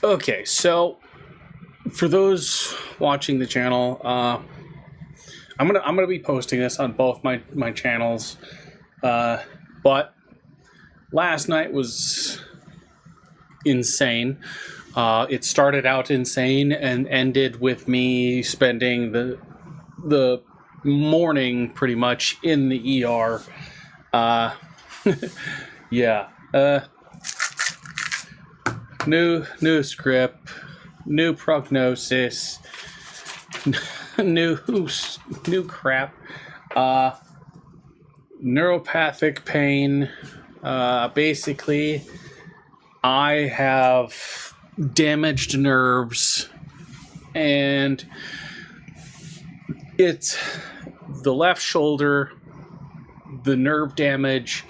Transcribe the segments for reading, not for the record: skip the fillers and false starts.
Okay, so for those watching the channel, I'm gonna be posting this on both my channels. But last night was insane. It started out insane and ended with me spending the morning pretty much in the ER. Uh, yeah. New script, new prognosis, new new crap. Neuropathic pain. Basically, I have damaged nerves, and it's the left shoulder. The nerve damage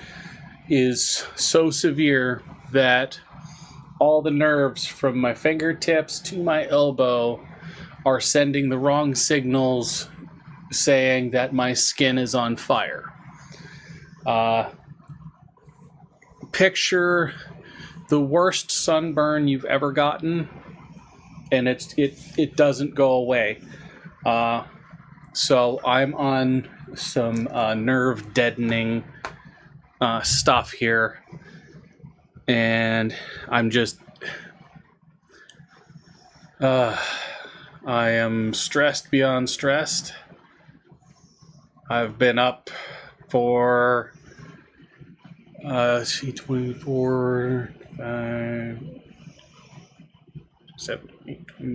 is so severe that all the nerves from my fingertips to my elbow are sending the wrong signals saying that my skin is on fire. Picture the worst sunburn you've ever gotten, and it doesn't go away. So I'm on some nerve deadening stuff here, and I'm just I am stressed beyond stressed. I've been up for 24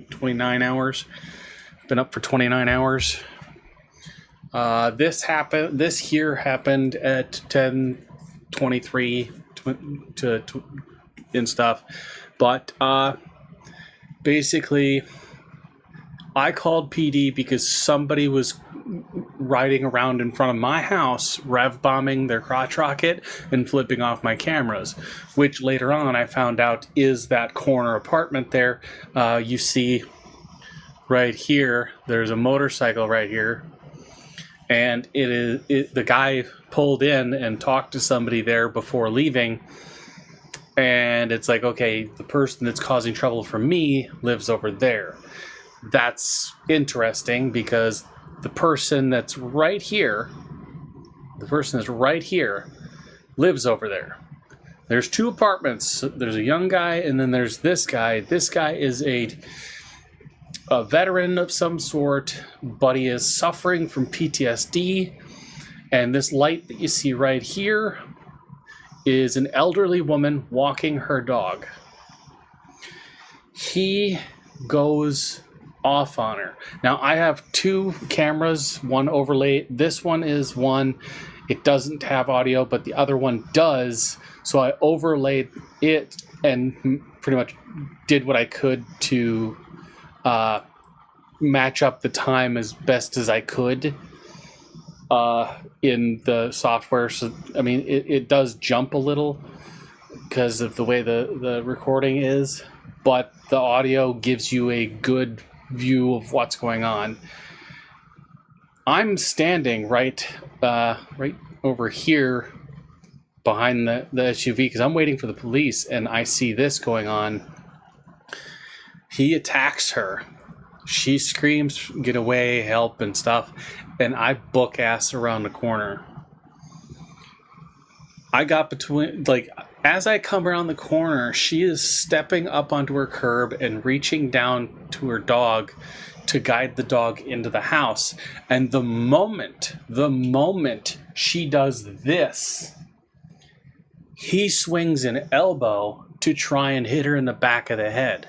29 hours. Been up for 29 hours. This here happened at 10:23 and stuff, but basically I called PD because somebody was riding around in front of my house, rev bombing their crotch rocket and flipping off my cameras, which later on I found out is that corner apartment there. You see right here, there's a motorcycle right here, and the guy pulled in and talked to somebody there before leaving, and it's like, okay, the person that's causing trouble for me lives over there. That's interesting because the person that's right here lives over there. There's two apartments. There's a young guy, and then there's this guy. This guy is a veteran of some sort, but he is suffering from PTSD. And this light that you see right here is an elderly woman walking her dog. He goes off on her. Now, I have two cameras, one overlay. This one is one, it doesn't have audio, but the other one does. So I overlaid it and pretty much did what I could to match up the time as best as I could in the software. So, I mean, it does jump a little because of the way the recording is, but the audio gives you a good view of what's going on. I'm standing right over here behind the SUV because I'm waiting for the police, and I see this going on. He attacks her. She screams, "Get away, help," and stuff, and I book ass around the corner. I got between, like, as I come around the corner, she is stepping up onto her curb and reaching down to her dog to guide the dog into the house. And the moment she does this, he swings an elbow to try and hit her in the back of the head.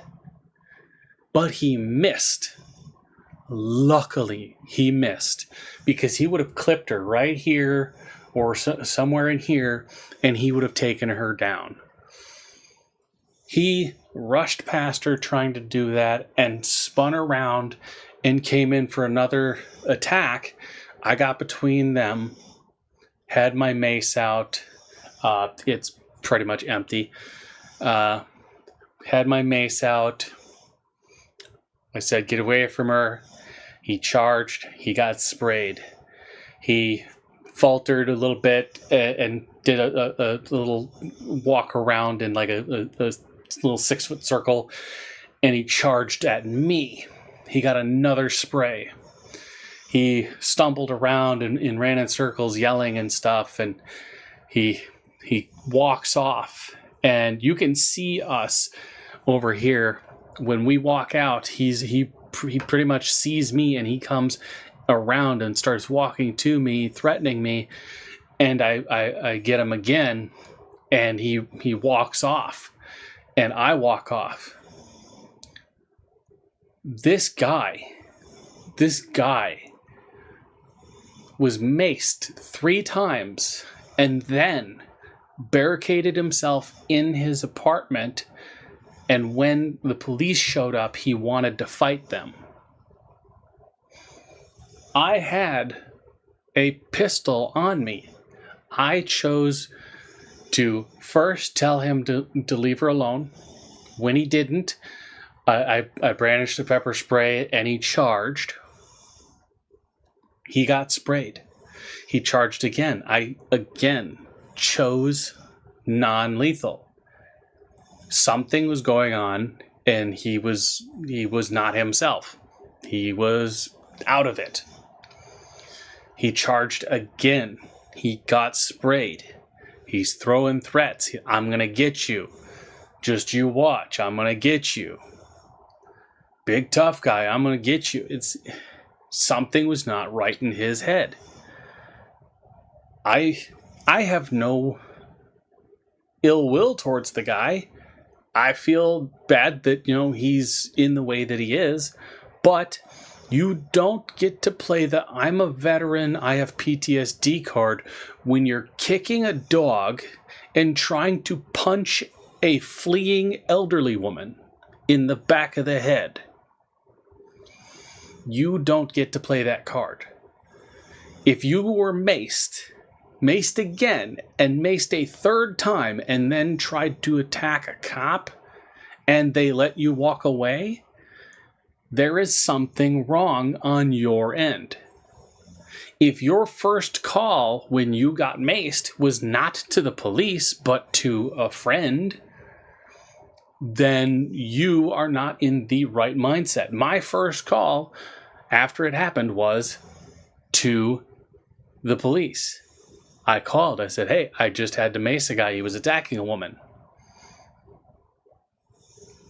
But he missed. Luckily, he missed, because he would have clipped her right here or somewhere in here, and he would have taken her down. He rushed past her trying to do that and spun around and came in for another attack. I got between them, had my mace out. It's pretty much empty. Had my mace out. I said, "Get away from her." He charged. He got sprayed. He faltered a little bit and did a little walk around in like a little 6-foot circle, and he charged at me. He got another spray. He stumbled around and ran in circles yelling and stuff, and he walks off. And you can see us over here. When we walk out, he pretty much sees me, and he comes around and starts walking to me, threatening me. And I get him again, and he walks off, and I walk off. This guy was maced 3 times and then barricaded himself in his apartment, and when the police showed up, he wanted to fight them. I had a pistol on me. I chose to first tell him to leave her alone. When he didn't, I brandished the pepper spray, and he charged. He got sprayed. He charged again. I again chose non-lethal. Something was going on, and he was not himself. He was out of it. He charged again. He got sprayed. He's throwing threats. I'm going to get you. Just you watch. I'm going to get you. Big tough guy. I'm going to get you. Something was not right in his head. I have no ill will towards the guy. I feel bad that, he's in the way that he is, but you don't get to play the I'm a veteran, I have PTSD card when you're kicking a dog and trying to punch a fleeing elderly woman in the back of the head. You don't get to play that card. If you were maced again, and maced a 3rd time, and then tried to attack a cop, and they let you walk away, there is something wrong on your end. If your first call when you got maced was not to the police, but to a friend, then you are not in the right mindset. My first call after it happened was to the police. I called. I said, hey, I just had to mace a guy. He was attacking a woman.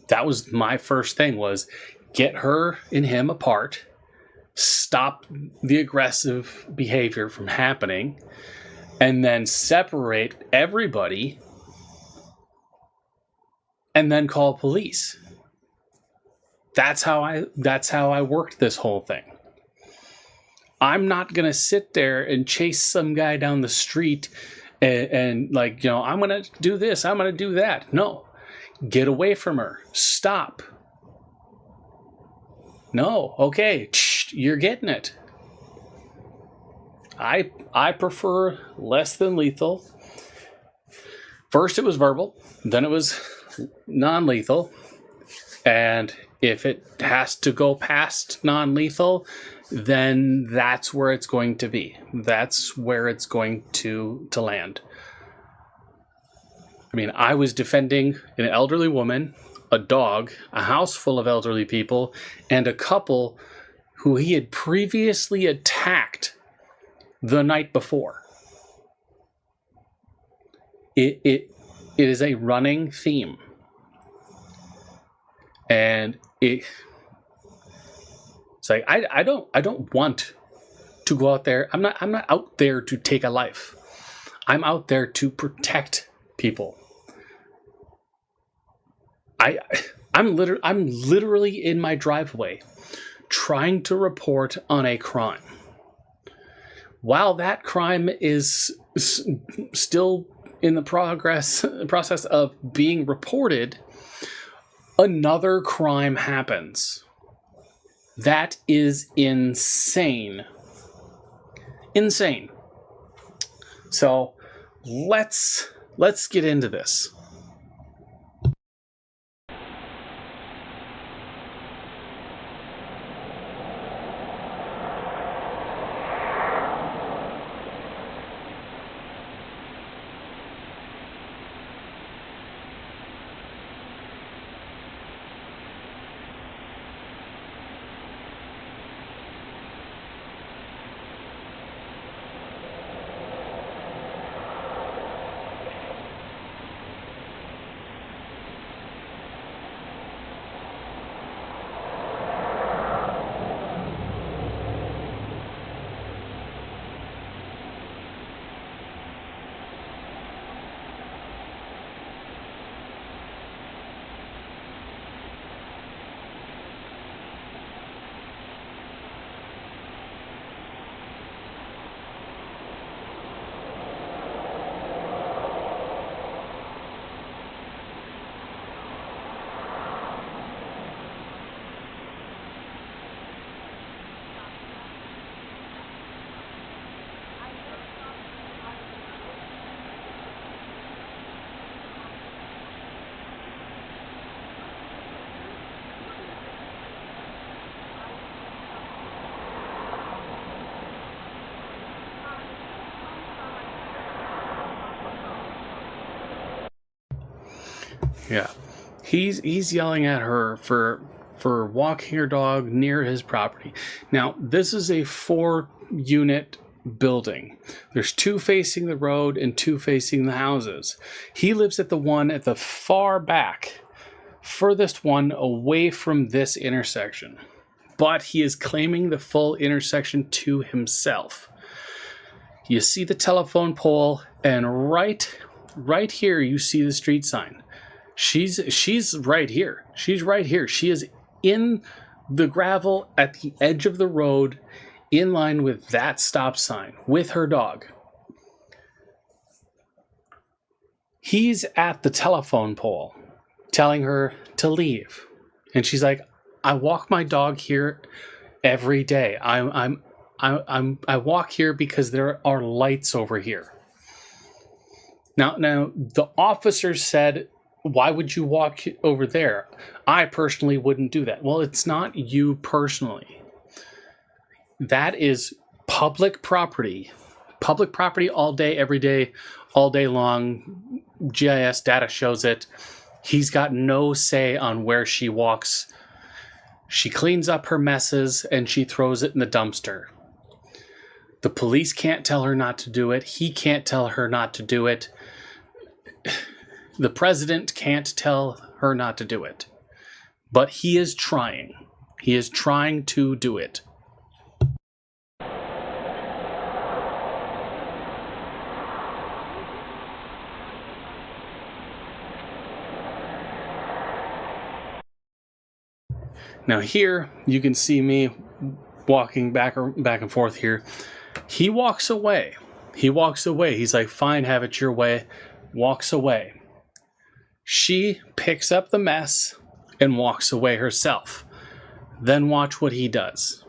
That was my first thing, was get her and him apart, stop the aggressive behavior from happening, and then separate everybody, and then call police. That's how I worked this whole thing. I'm not going to sit there and chase some guy down the street and I'm going to do this, I'm going to do that. No. Get away from her. Stop. No. Okay. You're getting it. I prefer less than lethal. First it was verbal, then it was non-lethal. And if it has to go past non-lethal, then that's where it's going to be. That's where it's going to land. I mean, I was defending an elderly woman, a dog, a house full of elderly people, and a couple who he had previously attacked the night before. It is a running theme. And it's like I don't want to go out there. I'm not out there to take a life. I'm out there to protect people. I'm literally in my driveway trying to report on a crime. While that crime is still in the process of being reported, another crime happens. That is insane. Insane. So let's get into this. Yeah. He's yelling at her for walking her dog near his property. Now, this is a 4-unit building. There's 2 facing the road and 2 facing the houses. He lives at the one at the far back, furthest one away from this intersection. But he is claiming the full intersection to himself. You see the telephone pole, and right here you see the street sign. She's right here. She's right here. She is in the gravel at the edge of the road, in line with that stop sign, with her dog. He's at the telephone pole, telling her to leave, and she's like, "I walk my dog here every day. I walk here because there are lights over here." Now the officer said, "Why would you walk over there? I personally wouldn't do that." Well, it's not you personally. That is public property. Public property all day, every day, all day long. GIS data shows it. He's got no say on where she walks. She cleans up her messes and she throws it in the dumpster. The police can't tell her not to do it. He can't tell her not to do it. The president can't tell her not to do it. But he is trying. He is trying to do it. Now here, you can see me walking back and forth here. He walks away. He walks away. He's like, "Fine, have it your way." Walks away. She picks up the mess and walks away herself. Then watch what he does.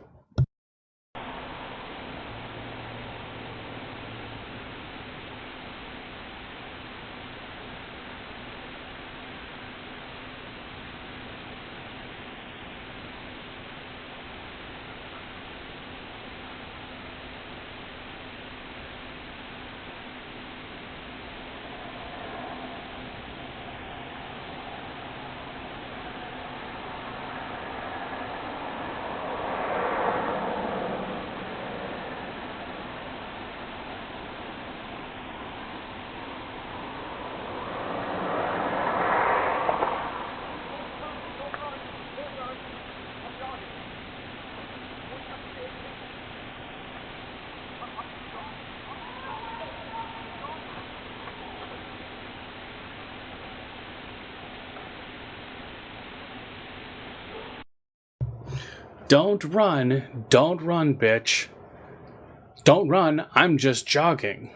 Don't run, bitch. Don't run, I'm just jogging.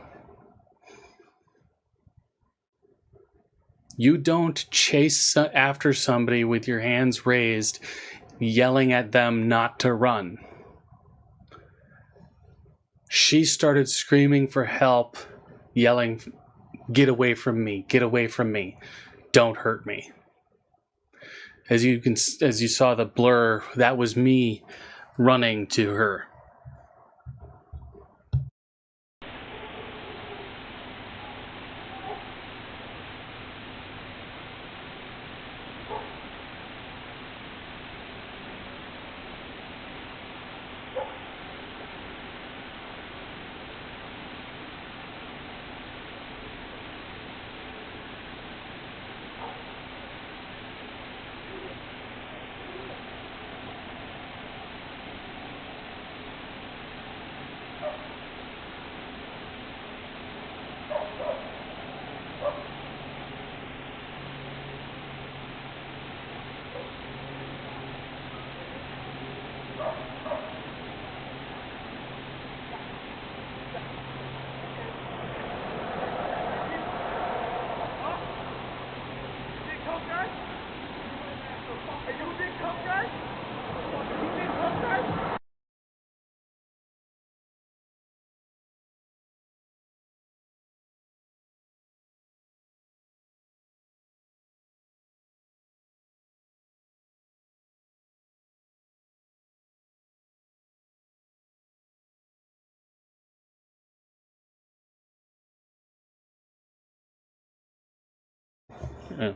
You don't chase after somebody with your hands raised, yelling at them not to run. She started screaming for help, yelling, "Get away from me, get away from me, don't hurt me." As you saw the blur, that was me running to her.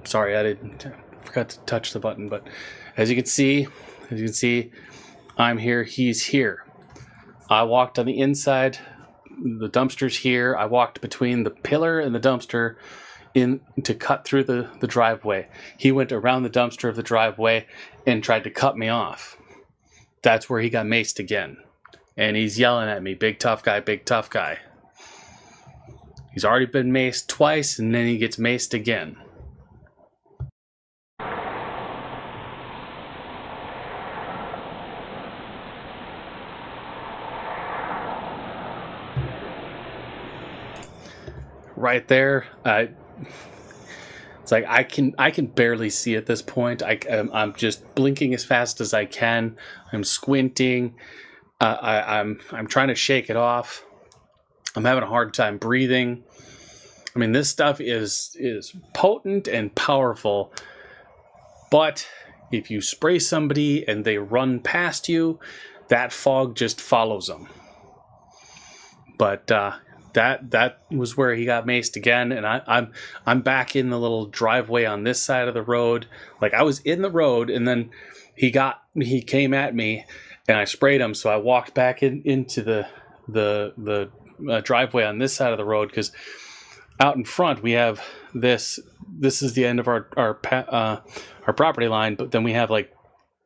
Sorry, I forgot to touch the button, but as you can see, I'm here, he's here. I walked on the inside, the dumpster's here. I walked between the pillar and the dumpster in to cut through the driveway. He went around the dumpster of the driveway and tried to cut me off. That's where he got maced again. And he's yelling at me, big tough guy, big tough guy. He's already been maced twice, and then he gets maced again. Right there, it's like I can barely see at this point. I'm just blinking as fast as I can. I'm squinting. I'm trying to shake it off. I'm having a hard time breathing. I mean, this stuff is potent and powerful, but if you spray somebody and they run past you, that fog just follows them. But that was where he got maced again, and I'm back in the little driveway on this side of the road. Like, I was in the road, and then he came at me, and I sprayed him. So I walked back into the driveway on this side of the road, because out in front we have this. This is the end of our property line, but then we have like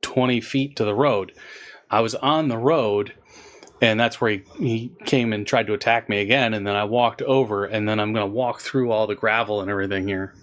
20 feet to the road. I was on the road, and that's where he came and tried to attack me again, and then I walked over, and then I'm going to walk through all the gravel and everything here.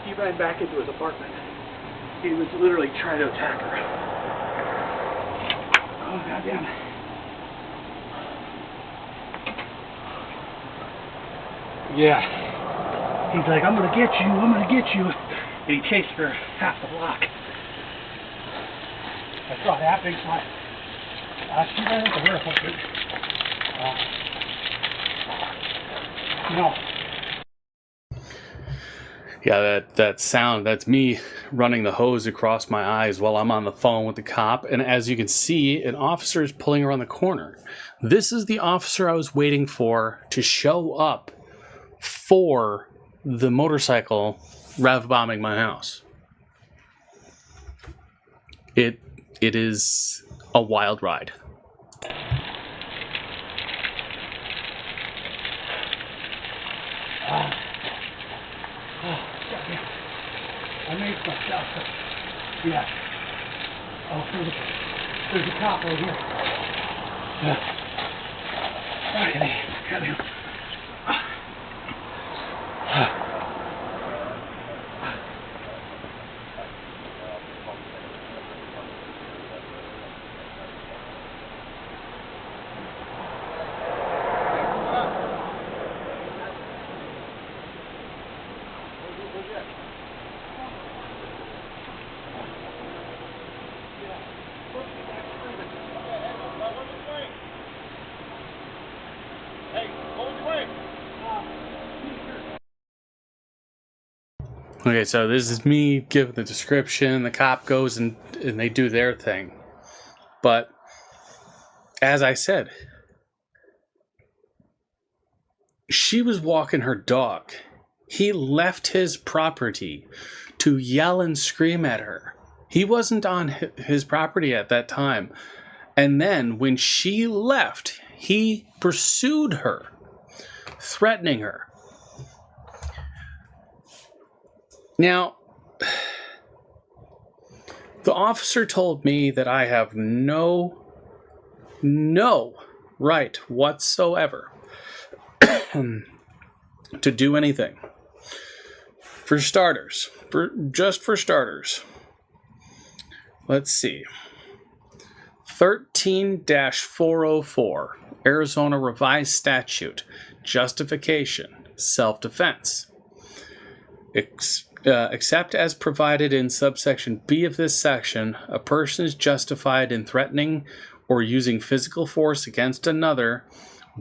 He ran back into his apartment. He was literally trying to attack her. Oh, goddamn. Yeah. He's like, I'm gonna get you, I'm gonna get you. And he chased her half the block. I saw it happening, so she ran into her apartment. No. Yeah, that sound, that's me running the hose across my eyes while I'm on the phone with the cop. And as you can see, an officer is pulling around the corner. This is the officer I was waiting for to show up for the motorcycle rev bombing my house. It is a wild ride. I made myself. Yeah. Oh, there's a cop over here. Yeah. Okay. Got him. Okay, so this is me giving the description. The cop goes and they do their thing. But as I said, she was walking her dog. He left his property to yell and scream at her. He wasn't on his property at that time. And then when she left, he pursued her, threatening her. Now, the officer told me that I have no right whatsoever to do anything. For starters, for starters, let's see. 13-404, Arizona Revised Statute, Justification, Self-Defense. Except as provided in subsection B of this section, a person is justified in threatening or using physical force against another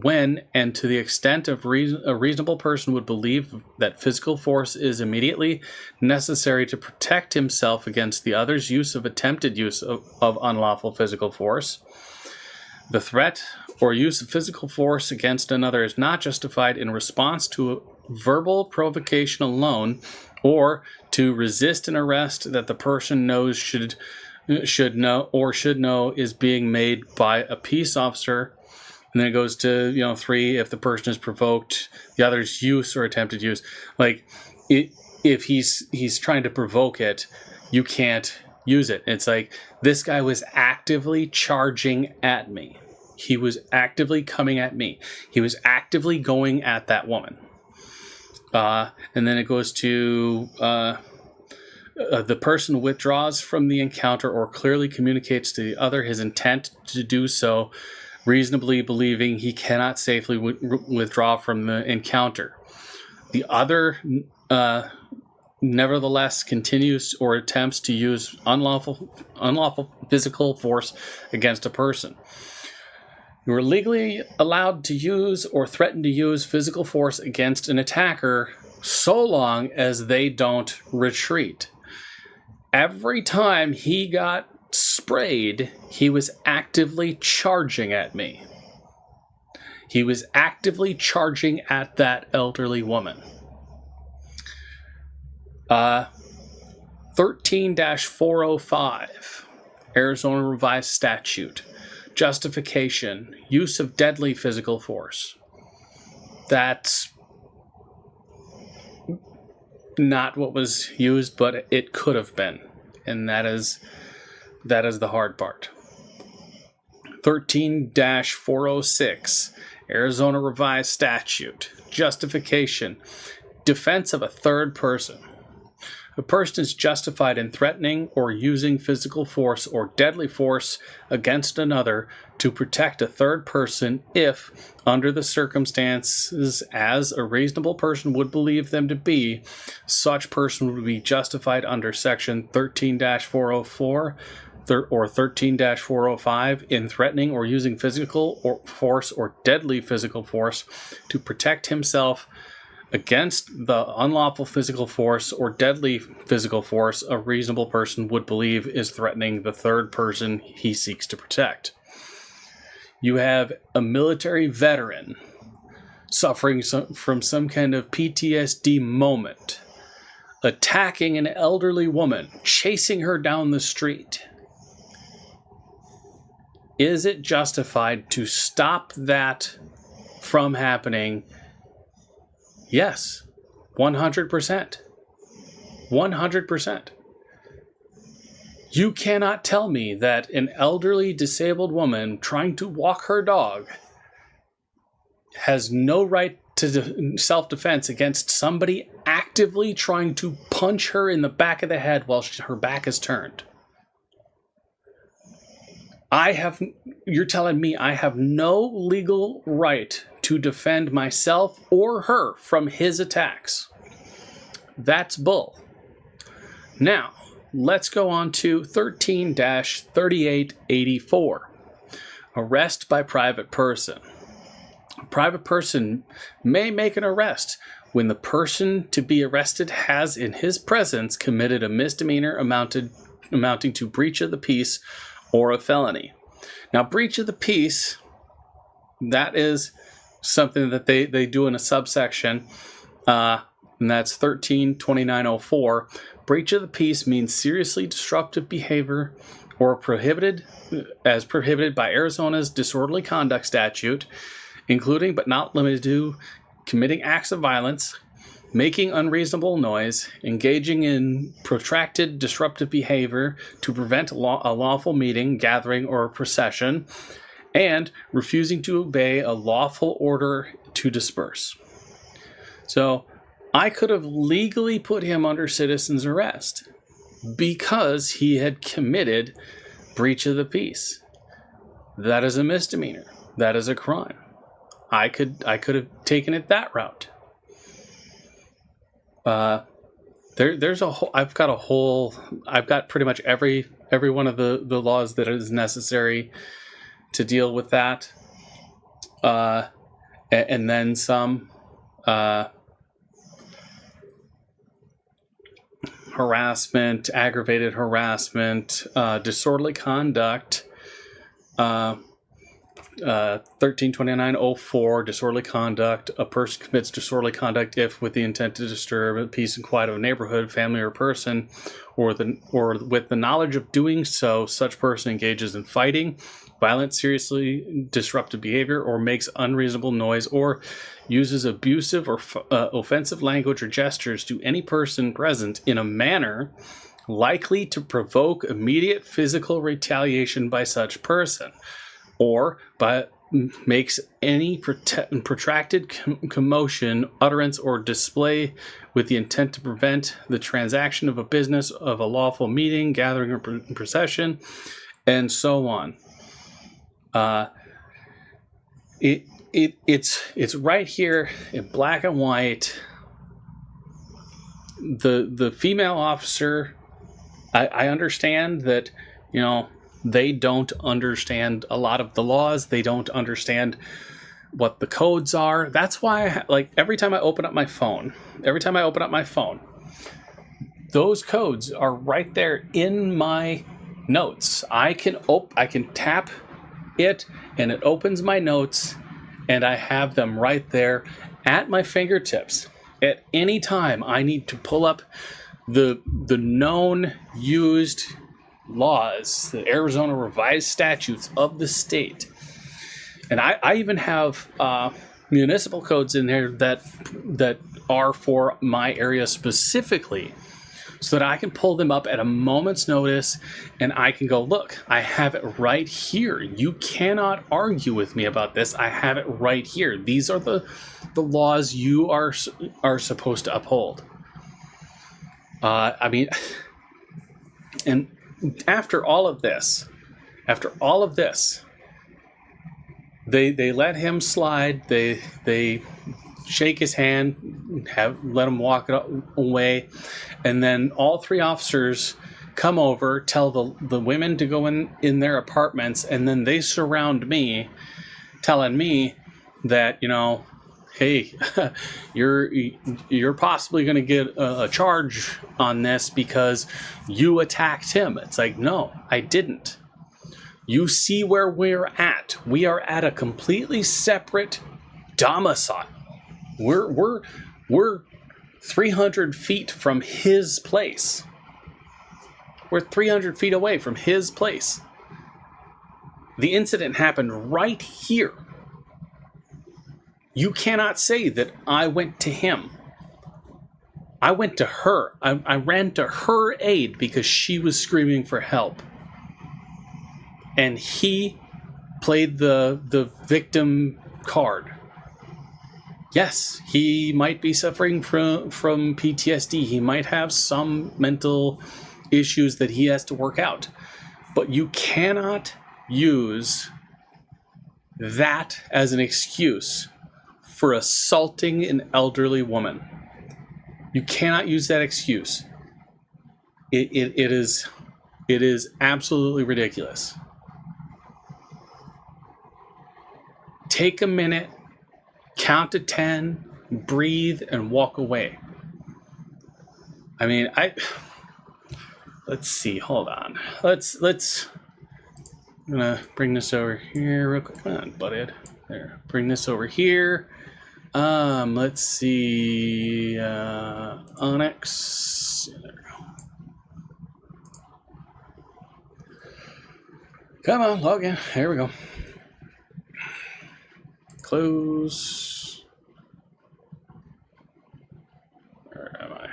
when and to the extent of a reasonable person would believe that physical force is immediately necessary to protect himself against the other's use of attempted use of unlawful physical force. The threat or use of physical force against another is not justified in response to a verbal provocation alone or to resist an arrest that the person knows should know is being made by a peace officer. And then it goes to 3, if the person is provoked, the other's use or attempted use. Like if he's trying to provoke it, you can't use it. It's like this guy was actively charging at me. He was actively coming at me. He was actively going at that woman. And then it goes to the person withdraws from the encounter or clearly communicates to the other his intent to do so, reasonably believing he cannot safely withdraw from the encounter. The other, nevertheless, continues or attempts to use unlawful physical force against a person. You are legally allowed to use or threaten to use physical force against an attacker so long as they don't retreat. Every time he got sprayed, he was actively charging at me. He was actively charging at that elderly woman. 13-405, Arizona Revised Statute, Justification, Use of Deadly Physical Force. That's not what was used, but it could have been. And that is the hard part. 13-406, Arizona Revised Statute, Justification, Defense of a third person. A person is justified in threatening or using physical force or deadly force against another to protect a third person if, under the circumstances as a reasonable person would believe them to be, such person would be justified under Section 13-404 or 13-405 in threatening or using physical force or deadly physical force to protect himself against the unlawful physical force or deadly physical force a reasonable person would believe is threatening the third person he seeks to protect. You have a military veteran suffering from some kind of PTSD moment, attacking an elderly woman, chasing her down the street. Is it justified to stop that from happening? Yes, 100%. 100%. You cannot tell me that an elderly disabled woman trying to walk her dog has no right to self-defense against somebody actively trying to punch her in the back of the head while her back is turned. You're telling me I have no legal right to defend myself or her from his attacks. That's bull. Now, let's go on to 13-3884. Arrest by private person. A private person may make an arrest when the person to be arrested has in his presence committed a misdemeanor amounting to breach of the peace or a felony. Now, breach of the peace, that is something that they do in a subsection, and that's 13-2904. Breach of the peace means seriously disruptive behavior or prohibited by Arizona's disorderly conduct statute, including but not limited to committing acts of violence, making unreasonable noise, engaging in protracted disruptive behavior to prevent a lawful meeting, gathering, or procession, and refusing to obey a lawful order to disperse. So, I could have legally put him under citizen's arrest because he had committed breach of the peace. That is a misdemeanor. That is a crime. I could have taken it that route. There's a whole. I've got pretty much every one of the laws that is necessary to deal with that, and then some. Harassment, aggravated harassment, disorderly conduct. 132904, disorderly conduct. A person commits disorderly conduct if with the intent to disturb the peace and quiet of a neighborhood, family, or person, or with the knowledge of doing so, such person engages in fighting, violent, seriously disruptive behavior, or makes unreasonable noise, or uses abusive or offensive language or gestures to any person present in a manner likely to provoke immediate physical retaliation by such person, or makes any protracted commotion, utterance, or display with the intent to prevent the transaction of a business, of a lawful meeting, gathering, or procession, and so on. It's right here in black and white. The female officer, I understand that, they don't understand a lot of the laws. They don't understand what the codes are. That's why, every time I open up my phone, those codes are right there in my notes. I can tap it, and it opens my notes, and I have them right there at my fingertips. At any time I need to pull up the known used laws, the Arizona revised statutes of the state. And I even have municipal codes in there that are for my area specifically, so that I can pull them up at a moment's notice, and I can go, look, I have it right here. You cannot argue with me about this. I have it right here. These are the laws you are supposed to uphold. And after all of this, they let him slide. They shake his hand, let him walk away, and then all three officers come over, tell the women to go in their apartments, and then they surround me, telling me that, hey, you're possibly going to get a charge on this because you attacked him. It's like, no, I didn't. You see where we're at. We are at a completely separate domicile. We're 300 feet from his place. We're 300 feet away from his place. The incident happened right here. You cannot say that I went to him. I went to her. I ran to her aid because she was screaming for help. And he played the victim card. Yes, he might be suffering from PTSD. He might have some mental issues that he has to work out. But you cannot use that as an excuse for assaulting an elderly woman. You cannot use that excuse. It is absolutely ridiculous. Take a minute, count to 10, breathe, and walk away. Let's see, hold on. I'm gonna bring this over here real quick. Come on, butthead. There, bring this over here. Let's see, Onyx. There we go. Come on, log in. There we go. Close. Where am I?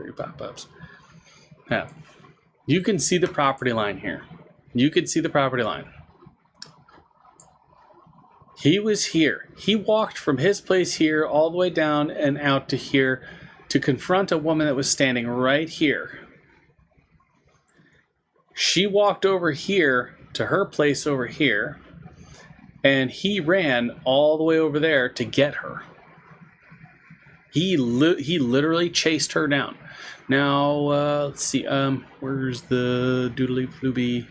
Three pop-ups. Yeah. You can see the property line here. You can see the property line. He was here. He walked from his place here all the way down and out to here to confront a woman that was standing right here. She walked over here to her place over here, and he ran all the way over there to get her. He literally chased her down. Now, let's see. Where's the doodly flooby?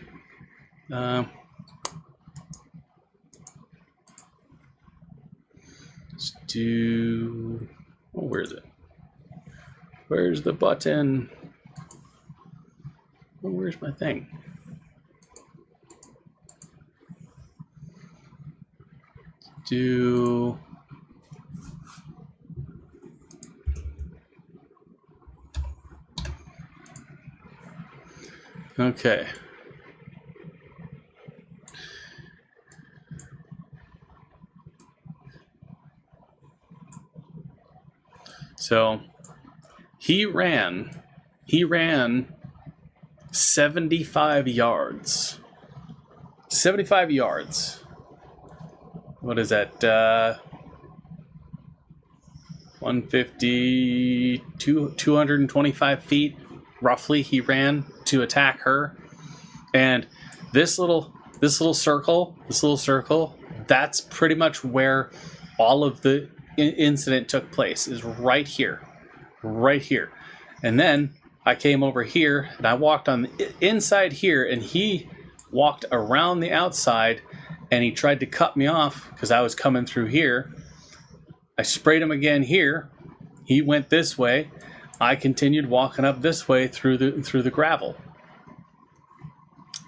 Let's do. Oh, where is it? Where's the button? Oh, where's my thing? Do. Okay. So he ran 75 yards. 75 yards. What is that? 150, 225 feet roughly he ran to attack her. And this little circle, that's pretty much where all of the incident took place, is right here. And then I came over here and I walked on the inside here, and he walked around the outside and he tried to cut me off because I was coming through here. I sprayed him again here. He went this way. I continued walking up this way through the gravel.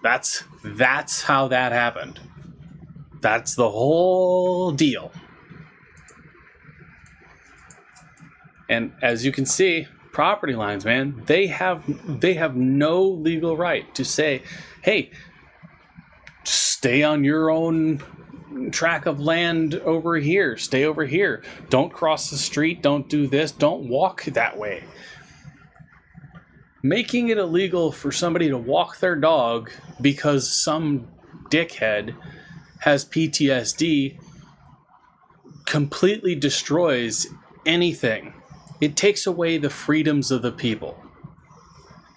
That's how that happened. That's the whole deal. And as you can see, property lines, man, they have no legal right to say, hey, stay on your own tract of land over here, stay over here, don't cross the street, don't do this, don't walk that way. Making it illegal for somebody to walk their dog because some dickhead has PTSD completely destroys anything. It takes away the freedoms of the people.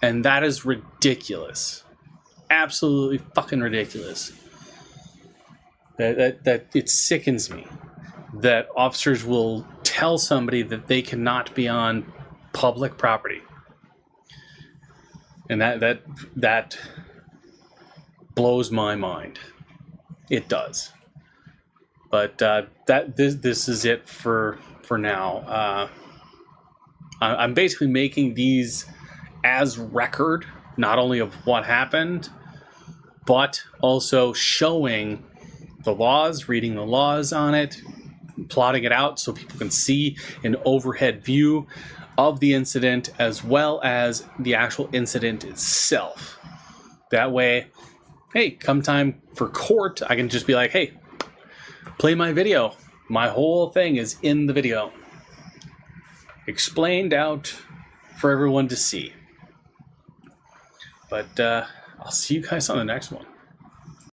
And that is ridiculous. Absolutely fucking ridiculous. That it sickens me that officers will tell somebody that they cannot be on public property. And that blows my mind. It does. But this is it for now. I'm basically making these as record, not only of what happened, but also showing the laws, reading the laws on it, plotting it out so people can see an overhead view of the incident as well as the actual incident itself. That way, hey, come time for court, I can just be like, hey, play my video. My whole thing is in the video. Explained out for everyone to see. But I'll see you guys on the next one.